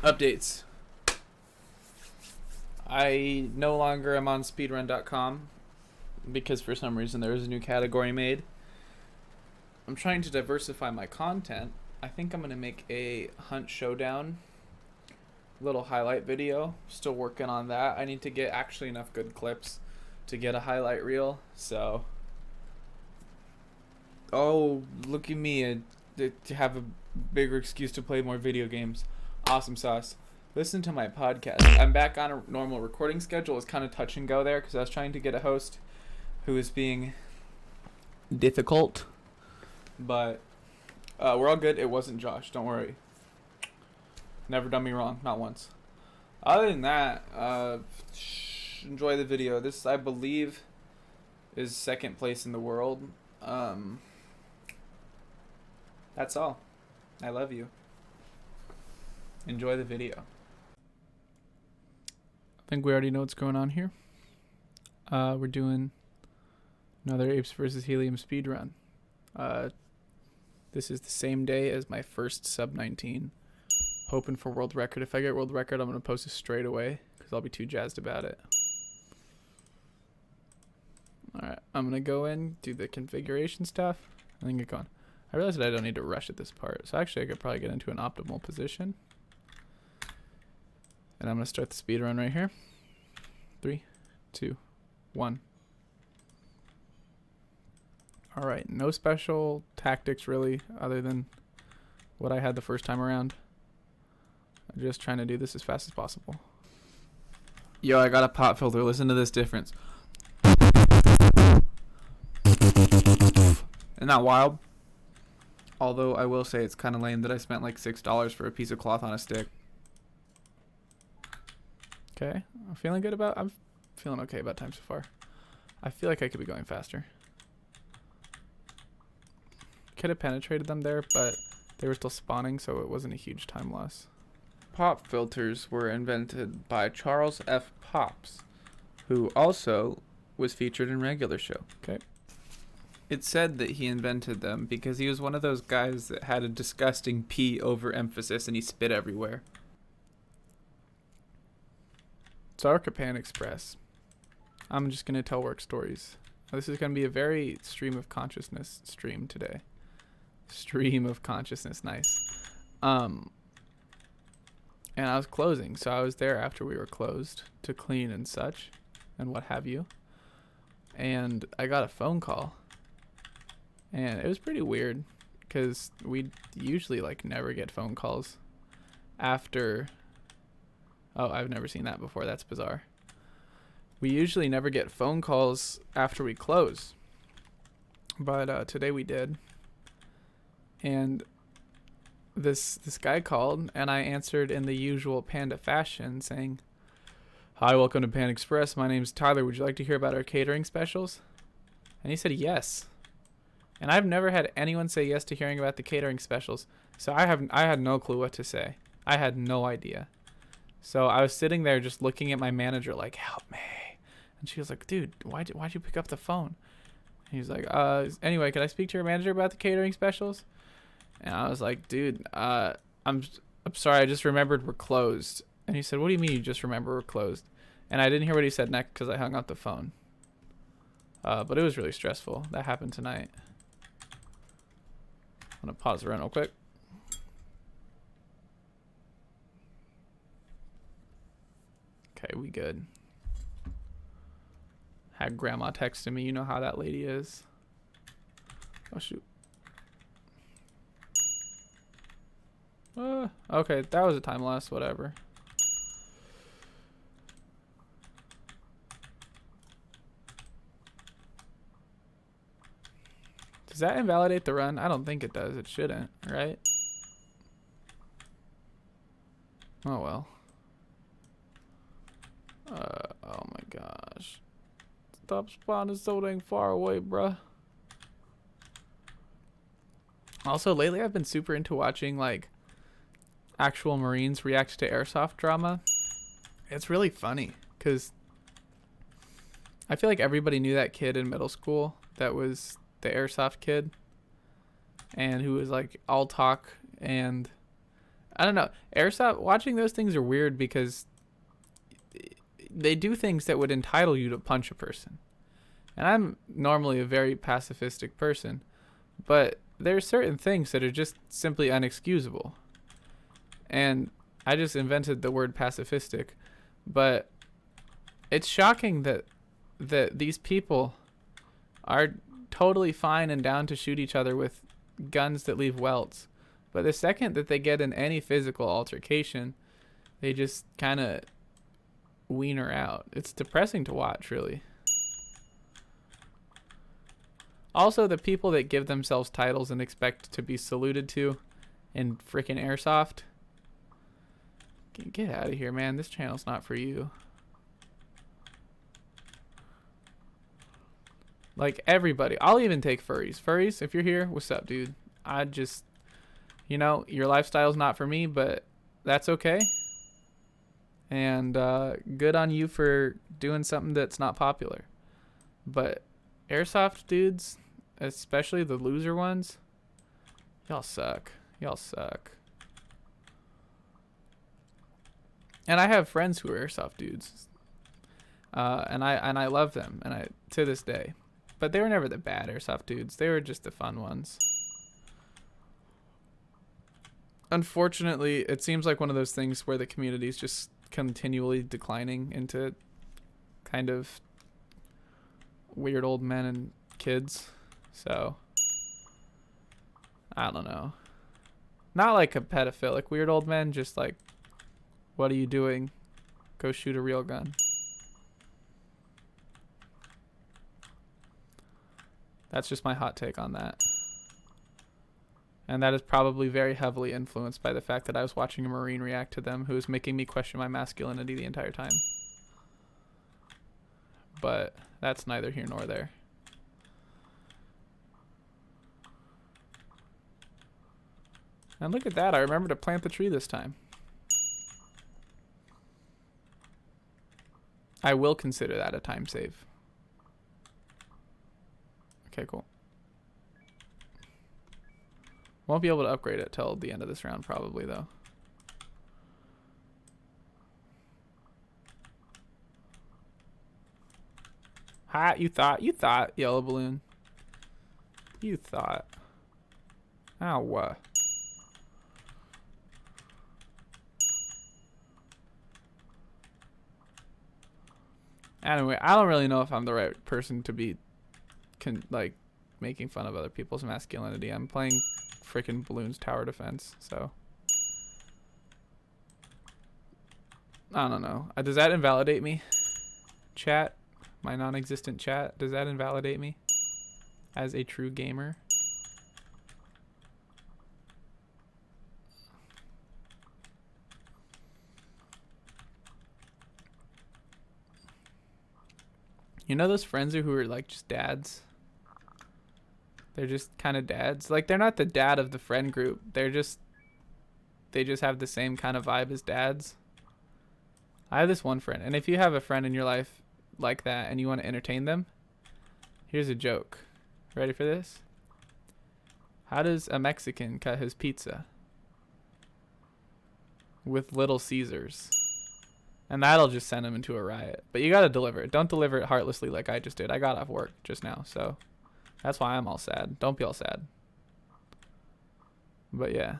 Updates. I no longer am on speedrun.com because for some reason there was a new category made. I'm trying to diversify my content. I think I'm going to make a hunt showdown little highlight video. Still working on that. I need to get actually enough good clips to get a highlight reel. So, oh, look at me to have a bigger excuse to play more video games. Awesome sauce. Listen to my podcast. I'm back on a normal recording schedule. It's kind of touch and go there because I was trying to get a host who is being difficult. But we're all good. It wasn't Josh. Don't worry. Never done me wrong. Not once. Other than that, enjoy the video. This, I believe, is second place in the world. That's all. I love you. Enjoy the video. I think we already know what's going on here. We're doing another Apes vs. Helium speedrun. This is the same day as my first sub-19. Hoping for world record. If I get world record, I'm going to post it straight away because I'll be too jazzed about it. Alright, I'm going to go in, do the configuration stuff, and then get going. I realized that I don't need to rush at this part, so actually I could probably get into an optimal position. And I'm going to start the speed run right here. 3, 2, 1. Alright, no special tactics really, other than what I had the first time around. I'm just trying to do this as fast as possible. Yo, I got a pop filter. Listen to this difference. Isn't that wild? Although I will say it's kind of lame that I spent like $6 for a piece of cloth on a stick. Okay, I'm feeling okay about time so far. I feel like I could be going faster. Could have penetrated them there, but they were still spawning, so it wasn't a huge time loss. Pop filters were invented by Charles F. Pops, who also was featured in Regular Show. Okay. It's said that he invented them because he was one of those guys that had a disgusting P overemphasis and he spit everywhere. Sarka Pan Express. I'm just going to tell work stories. This is going to be a very stream of consciousness stream today. Stream of consciousness, nice. And I was closing, so I was there after we were closed to clean and such and what have you. And I got a phone call. And it was pretty weird because we usually like never get phone calls after. Oh, I've never seen that before. That's bizarre. We usually never get phone calls after we close. But today we did. And this guy called and I answered in the usual Panda fashion saying, "Hi, welcome to Pan Express. My name's Tyler. Would you like to hear about our catering specials?" And he said yes. And I've never had anyone say yes to hearing about the catering specials. So I had no clue what to say. I had no idea. So I was sitting there just looking at my manager like, "Help me." And she was like, "Dude, why'd you pick up the phone?" And he was like, "Anyway, can I speak to your manager about the catering specials?" And I was like, "Dude, I'm sorry, I just remembered we're closed." And he said, "What do you mean you just remember we're closed?" And I didn't hear what he said next because I hung up the phone. But it was really stressful. That happened tonight. I'm gonna pause the run real quick. Okay, we good. Had grandma texting me. You know how that lady is. Oh shoot. Okay, that was a time loss. Whatever. Does that invalidate the run? I don't think it does. It shouldn't, right? Oh well. Oh my gosh. Stop spawning so dang far away, bruh. Also, lately I've been super into watching like actual Marines react to airsoft drama. It's really funny because I feel like everybody knew that kid in middle school that was the airsoft kid and who was like all talk and I don't know. Airsoft, watching those things are weird because they do things that would entitle you to punch a person. And I'm normally a very pacifistic person, but there are certain things that are just simply unexcusable. And I just invented the word pacifistic, but it's shocking that these people are totally fine and down to shoot each other with guns that leave welts. But the second that they get in any physical altercation, they just kind of wiener out. It's depressing to watch, really. Also, the people that give themselves titles and expect to be saluted to in freaking Airsoft. Get out of here, man. This channel's not for you. Like, everybody. I'll even take furries. Furries, if you're here, what's up, dude? I just, you know, your lifestyle's not for me, but that's okay. And good on you for doing something that's not popular. But Airsoft dudes, especially the loser ones, y'all suck. Y'all suck. And I have friends who are Airsoft dudes. And I love them, and I to this day. But they were never the bad Airsoft dudes. They were just the fun ones. Unfortunately, it seems like one of those things where the community is just continually declining into kind of weird old men and kids. So, I don't know. Not like a pedophilic weird old men, just like, what are you doing? Go shoot a real gun. That's just my hot take on that. And that is probably very heavily influenced by the fact that I was watching a Marine react to them who was making me question my masculinity the entire time. But that's neither here nor there. And look at that, I remember to plant the tree this time. I will consider that a time save. Okay, cool. Won't be able to upgrade it till the end of this round probably, though. Ha, you thought, yellow balloon. You thought. Ow. Anyway, I don't really know if I'm the right person to be like making fun of other people's masculinity. I'm playing freaking Bloons tower defense, so I don't know. Does that invalidate me? Chat, my non-existent chat, does that invalidate me as a true gamer? You know those friends who are like just dads? They're just kind of dads. Like, they're not the dad of the friend group. They just have the same kind of vibe as dads. I have this one friend, and if you have a friend in your life like that and you want to entertain them, here's a joke. Ready for this? How does a Mexican cut his pizza? With Little Caesars. And that'll just send him into a riot. But you gotta deliver it. Don't deliver it heartlessly like I just did. I got off work just now, so that's why I'm all sad. Don't be all sad. But yeah.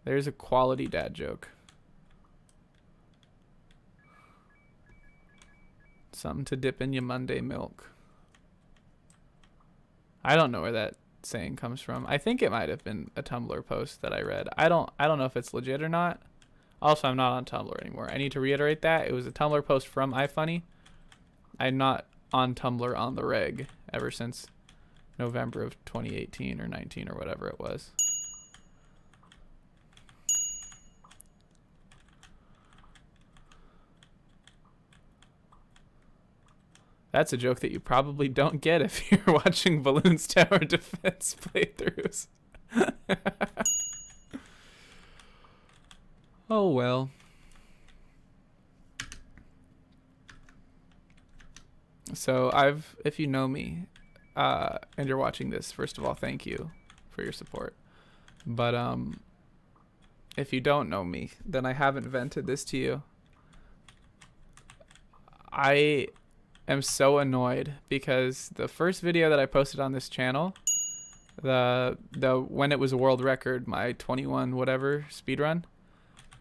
There's a quality dad joke. Something to dip in your Monday milk. I don't know where that saying comes from. I think it might have been a Tumblr post that I read. I don't know if it's legit or not. Also, I'm not on Tumblr anymore. I need to reiterate that. It was a Tumblr post from iFunny. I'm not on Tumblr on the reg ever since November of 2018 or 19 or whatever it was. That's a joke that you probably don't get if you're watching Bloons Tower Defense playthroughs. Oh well. So if you know me, and you're watching this, first of all, thank you for your support. But if you don't know me, then I haven't vented this to you. I am so annoyed because the first video that I posted on this channel, the when it was a world record, my 21 whatever speedrun,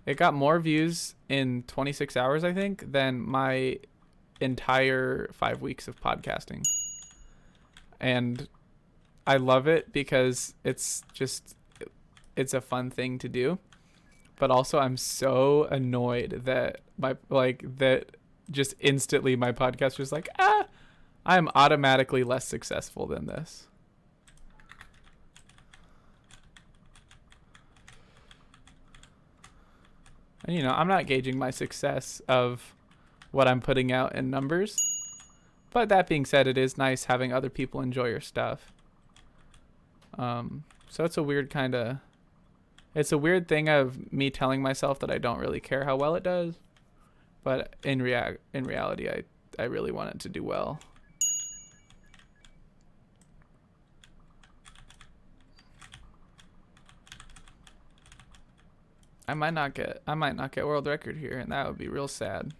it got more views in 26 hours, I think, than my entire 5 weeks of podcasting. And I love it because it's a fun thing to do. But also I'm so annoyed that that just instantly my podcast was like, I'm automatically less successful than this. And you know, I'm not gauging my success of what I'm putting out in numbers. But that being said, it is nice having other people enjoy your stuff. So it's a weird thing of me telling myself that I don't really care how well it does. But in reality, I really want it to do well. I might not get world record here, and that would be real sad.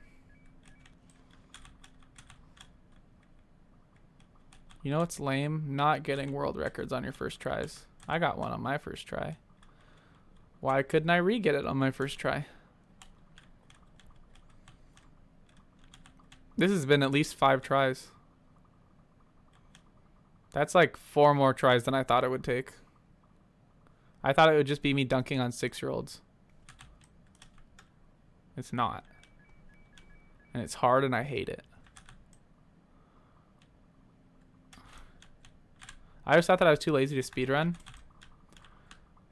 You know what's lame? Not getting world records on your first tries. I got one on my first try. Why couldn't I re-get it on my first try? This has been at least 5 tries. That's like 4 more tries than I thought it would take. I thought it would just be me dunking on 6-year-olds. It's not. And it's hard and I hate it. I always thought that I was too lazy to speedrun.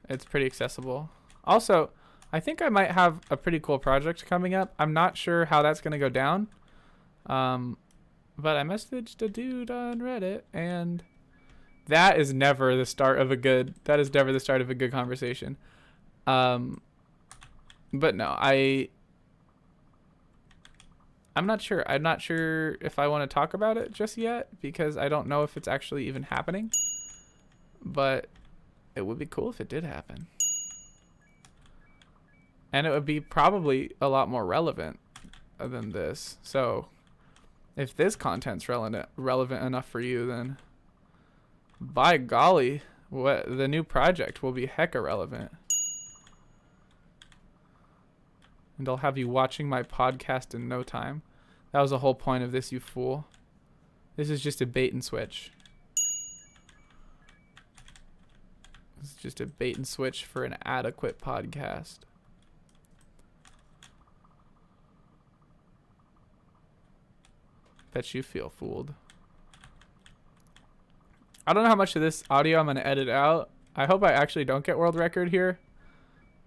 It's pretty accessible. Also, I think I might have a pretty cool project coming up. I'm not sure how that's going to go down. But I messaged a dude on Reddit, and that is never the start of a good conversation. But no, I'm not sure. I'm not sure if I want to talk about it just yet because I don't know if it's actually even happening. But it would be cool if it did happen. And it would be probably a lot more relevant than this. So if this content's relevant enough for you, then by golly, the new project will be hecka relevant. And I'll have you watching my podcast in no time. That was the whole point of this, you fool. This is just a bait and switch. This is just a bait and switch for an adequate podcast. Bet you feel fooled. I don't know how much of this audio I'm going to edit out. I hope I actually don't get world record here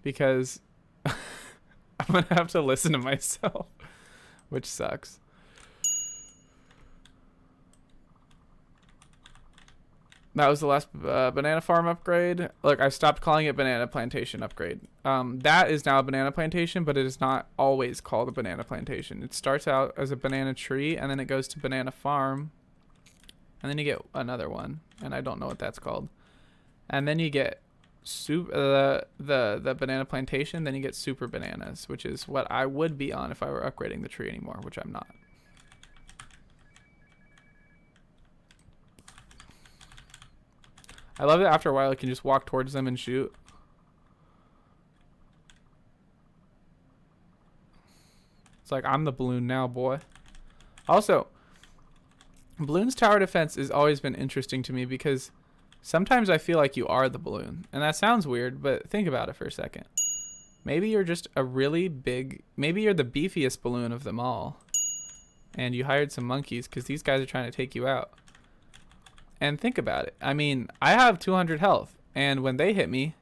because I'm going to have to listen to myself, which sucks. That was the last banana farm upgrade. Look, I stopped calling it banana plantation upgrade. That is now a banana plantation, but it is not always called a banana plantation. It starts out as a banana tree, and then it goes to banana farm, and then you get another one, and I don't know what that's called. And then you get the banana plantation, then you get super bananas, which is what I would be on if I were upgrading the tree anymore, which I'm not. I love that after a while I can just walk towards them and shoot. It's like I'm the balloon now, boy. Also, balloon's tower defense has always been interesting to me because sometimes I feel like you are the balloon. And that sounds weird, but think about it for a second. Maybe you're just a really big... Maybe you're the beefiest balloon of them all. And you hired some monkeys because these guys are trying to take you out. And think about it. I mean, I have 200 health. And when they hit me,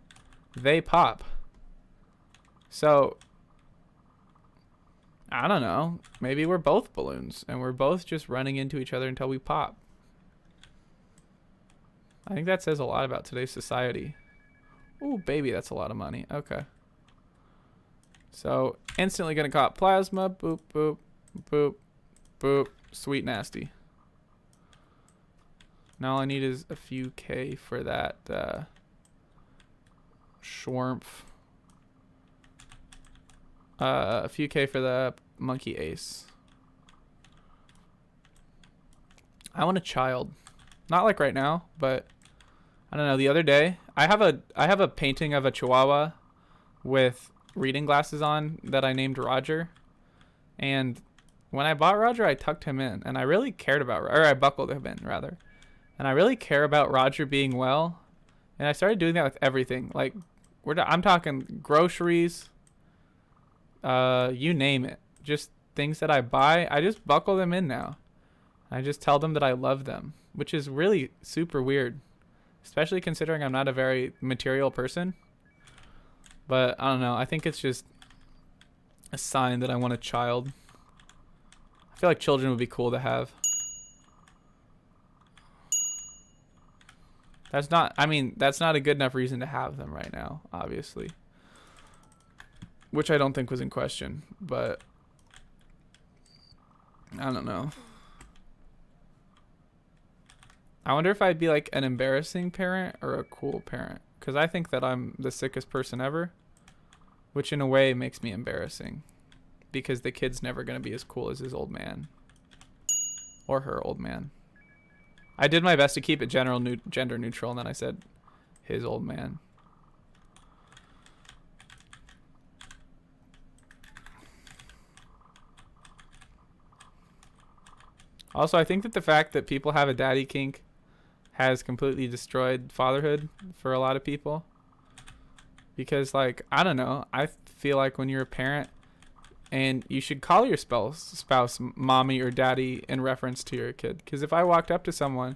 they pop. So, I don't know. Maybe we're both balloons. And we're both just running into each other until we pop. I think that says a lot about today's society. Ooh, baby, that's a lot of money. Okay. So, instantly gonna cop plasma. Boop, boop, boop, boop. Sweet nasty. Now all I need is a few K for that Schwarmph. A few K for the monkey ace. I want a child. Not like right now, but I don't know. The other day, I have a painting of a chihuahua with reading glasses on that I named Roger. And when I bought Roger, I tucked him in, and I really cared about, or I buckled him in rather. And I really care about Roger being well. And I started doing that with everything. Like I'm talking groceries, you name it. Just things that I buy, I just buckle them in now. I just tell them that I love them, which is really super weird, especially considering I'm not a very material person. But I don't know. I think it's just a sign that I want a child. I feel like children would be cool to have. That's not a good enough reason to have them right now, obviously. Which I don't think was in question, but I don't know. I wonder if I'd be like an embarrassing parent or a cool parent. Because I think that I'm the sickest person ever. Which in a way makes me embarrassing. Because the kid's never going to be as cool as his old man. Or her old man. I did my best to keep it gender neutral, and then I said his old man. Also, I think that the fact that people have a daddy kink has completely destroyed fatherhood for a lot of people. Because, like, I don't know. I feel like when you're a parent, and you should call your spouse mommy or daddy in reference to your kid. Because if I walked up to someone,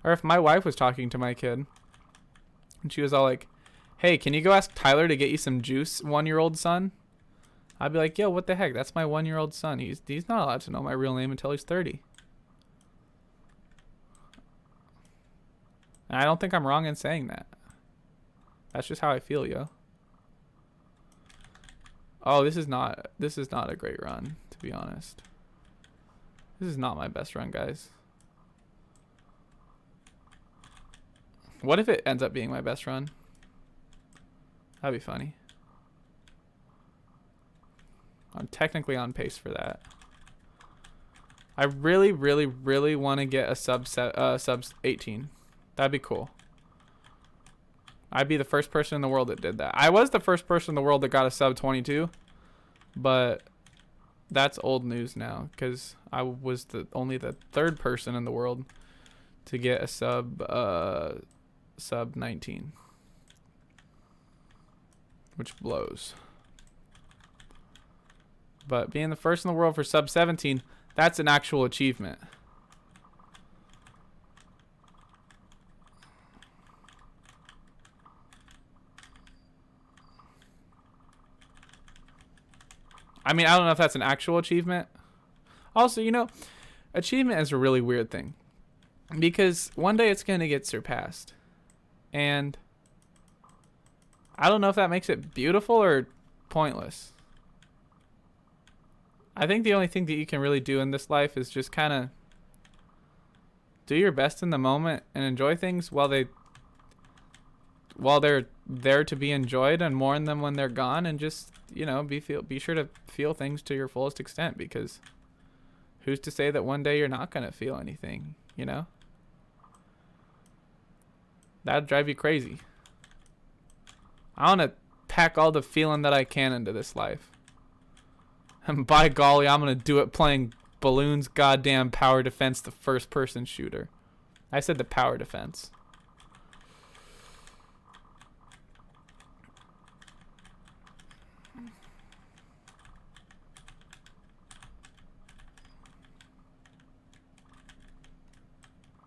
or if my wife was talking to my kid, and she was all like, hey, can you go ask Tyler to get you some juice, 1-year-old son? I'd be like, yo, what the heck? That's my 1-year-old son. He's not allowed to know my real name until he's 30. And I don't think I'm wrong in saying that. That's just how I feel, yo. Oh, this is not a great run, to be honest. This is not my best run, guys. What if it ends up being my best run? That'd be funny. I'm technically on pace for that. I really, really, really want to get a sub 18. That'd be cool. I'd be the first person in the world that did that. I was the first person in the world that got a sub 22, but that's old news now because I was only the third person in the world to get a sub 19, which blows. But being the first in the world for sub 17, that's an actual achievement. I mean, I don't know if that's an actual achievement. Also, you know, achievement is a really weird thing. Because one day it's going to get surpassed. And I don't know if that makes it beautiful or pointless. I think the only thing that you can really do in this life is just kind of do your best in the moment and enjoy things while they're there to be enjoyed, and mourn them when they're gone, and just, you know, be sure to feel things to your fullest extent, because who's to say that one day you're not going to feel anything, you know? That'd drive you crazy. I want to pack all the feeling that I can into this life. And by golly, I'm going to do it playing Bloons goddamn Power Defense, the first person shooter. I said the Power Defense.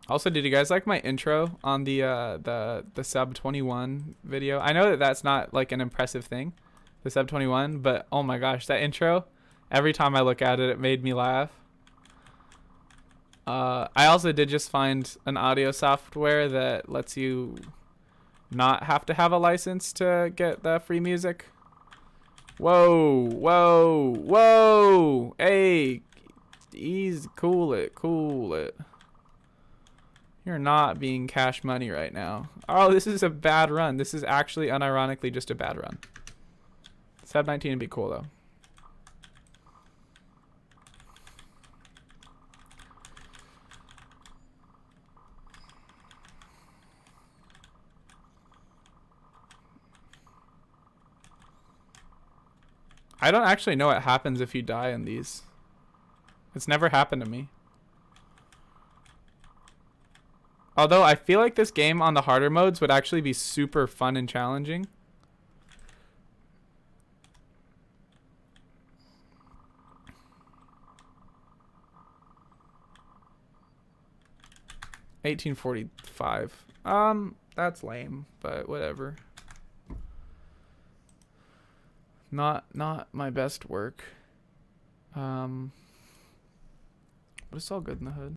Also, did you guys like my intro on the sub 21 video? I know that that's not like an impressive thing, the sub 21, but oh my gosh, that intro, every time I look at it, it made me laugh. I also did just find an audio software that lets you not have to have a license to get the free music. Whoa, whoa, whoa! Hey, easy, cool it. You're not being cash money right now. Oh, this is a bad run. This is actually unironically just a bad run. Sub 19 would be cool though. I don't actually know what happens if you die in these. It's never happened to me. Although I feel like this game on the harder modes would actually be super fun and challenging. $18.45. That's lame, but whatever. Not my best work. But it's all good in the hood.